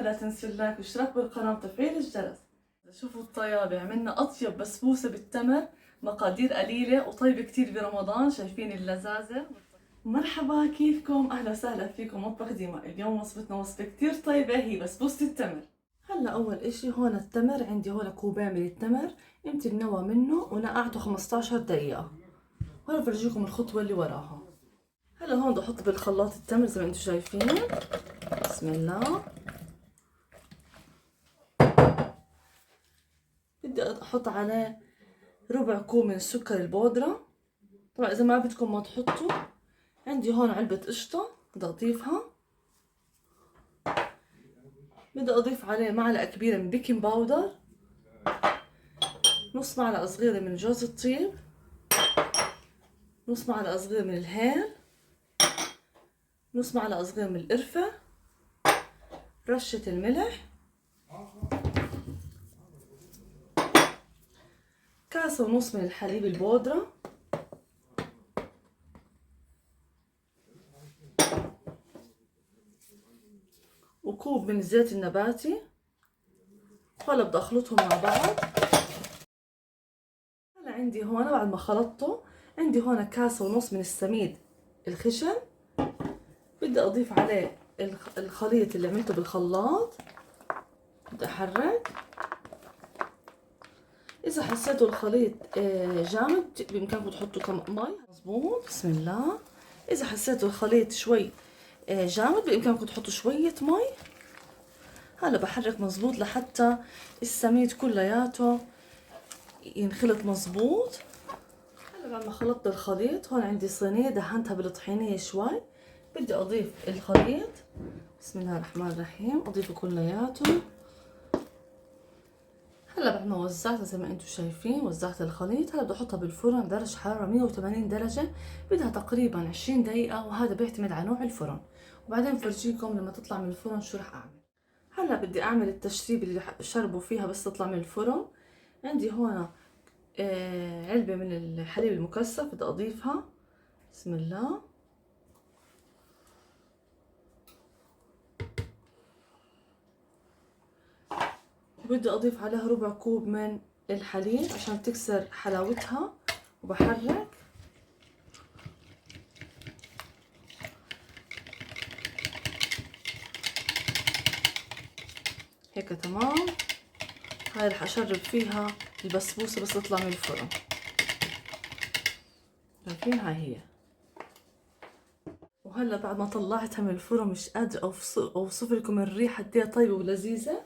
لا تنسوا اللايك والاشتراك بالقناة وتفعيل الجرس. شوفوا الطيابة، عملنا أطيب بسبوسة بالتمر، مقادير قليلة وطيبة كتير برمضان. شايفين اللذاذة؟ مرحبا، كيفكم؟ أهلا وسهلا فيكم مطبخ ديما. اليوم وصفتنا وصفة كتير طيبة، هي بسبوسة التمر. هلا أول إشي هون التمر، عندي هون كوبين من التمر قمت النوى منه ونقعته 15 دقيقة. هون بفرجيكم الخطوة اللي وراها. هلا هون بدي أحط بالخلاط التمر زي ما انتم شايفين. بسم الله. بدي احط عليه ربع كوب من السكر البودرة. طبعا اذا ما بدكم ما تحطوا. عندي هون علبة قشطة بدي اضيفها. بدي اضيف عليه معلقة كبيرة من بيكنج باودر، نص معلقة صغيرة من جوز الطيب، نص معلقة صغيرة من الهيل، نص معلقة صغيرة من القرفة، رشة الملح، كاسة ونص من الحليب البودرة، وكوب من الزيت النباتي. هلا بدي اخلطهم مع بعض. هلا عندي هون بعد ما خلطته عندي هون كاسة ونص من السميد الخشن. بدي اضيف عليه الخليط اللي عملته بالخلاط. بدي احرك. اذا حسيتوا الخليط جامد بامكانكم تحطوا كم مي. مظبوط. بسم الله. اذا حسيتوا الخليط شوي جامد بامكانكم تحطوا شوية مي. هلا بحرك مظبوط لحتى السميد كلياته ينخلط مظبوط. هلا بعد ما خلطت الخليط هون عندي صينية دهنتها بالطحينية شوي. بدي اضيف الخليط. بسم الله الرحمن الرحيم. اضيفه كلياته. هلا بعد ما وزعتها زي ما انتم شايفين وزعت الخليط. هلا بدي احطها بالفرن درجة حرارة 180 درجة. بدها تقريبا 20 دقيقة، وهذا بيعتمد على نوع الفرن. وبعدين بفرجيكم لما تطلع من الفرن شو رح اعمل. هلا بدي اعمل التشريب اللي شربوا فيها بس تطلع من الفرن. عندي هون علبة من الحليب المكثف بدي اضيفها. بسم الله. بدي اضيف عليها ربع كوب من الحليب عشان تكسر حلاوتها. وبحرك. هيك تمام. هاي رح اشرب فيها البسبوسة بس تطلع من الفرن. شايفين؟ هاي هي. وهلا بعد ما طلعتها من الفرن مش قادرة اوصف لكم الريحة قد ايه طيبة ولذيذة.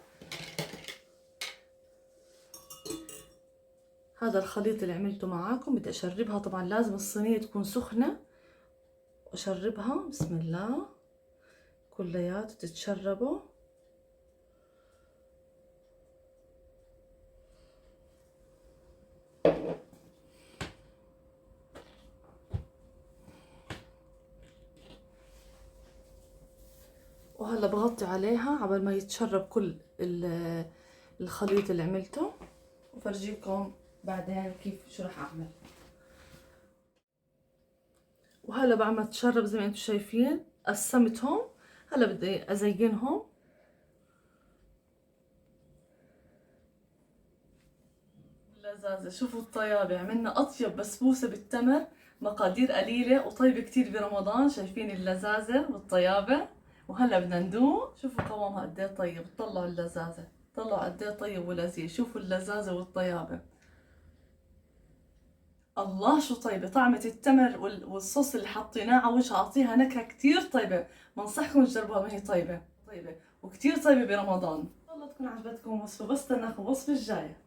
هذا الخليط اللي عملته معاكم بدي اشربها. طبعا لازم الصينية تكون سخنة. اشربها. بسم الله. كلياته تتشربوا. وهلا بغطي عليها عبال ما يتشرب كل الخليط اللي عملته. وفرجيكم بعدين كيف شو رح اعمل. وهلا بعد ما تشرب زي ما انتم شايفين قسمتهم. هلا بدي ازينهم. لذاذة. شوفوا الطيابة، عملنا اطيب بسبوسة بالتمر، مقادير قليلة وطيبة كتير برمضان. شايفين اللذاذة والطيابة؟ وهلا بدنا ندوق. شوفوا قوامها قد ايه طيب. طلعوا اللذاذة، طلعوا قد ايه طيب ولذيذ. شوفوا اللذاذة والطيابة. الله شو طيبة. طعمة التمر والصوص اللي حطيناه على وجهها اعطيها نكهة كتير طيبة. بنصحكم تجربوها، ما هي طيبة طيبة وكتير طيبة برمضان. والله تكون عجبتكم الوصفة. بستناكم الوصفة الجاية.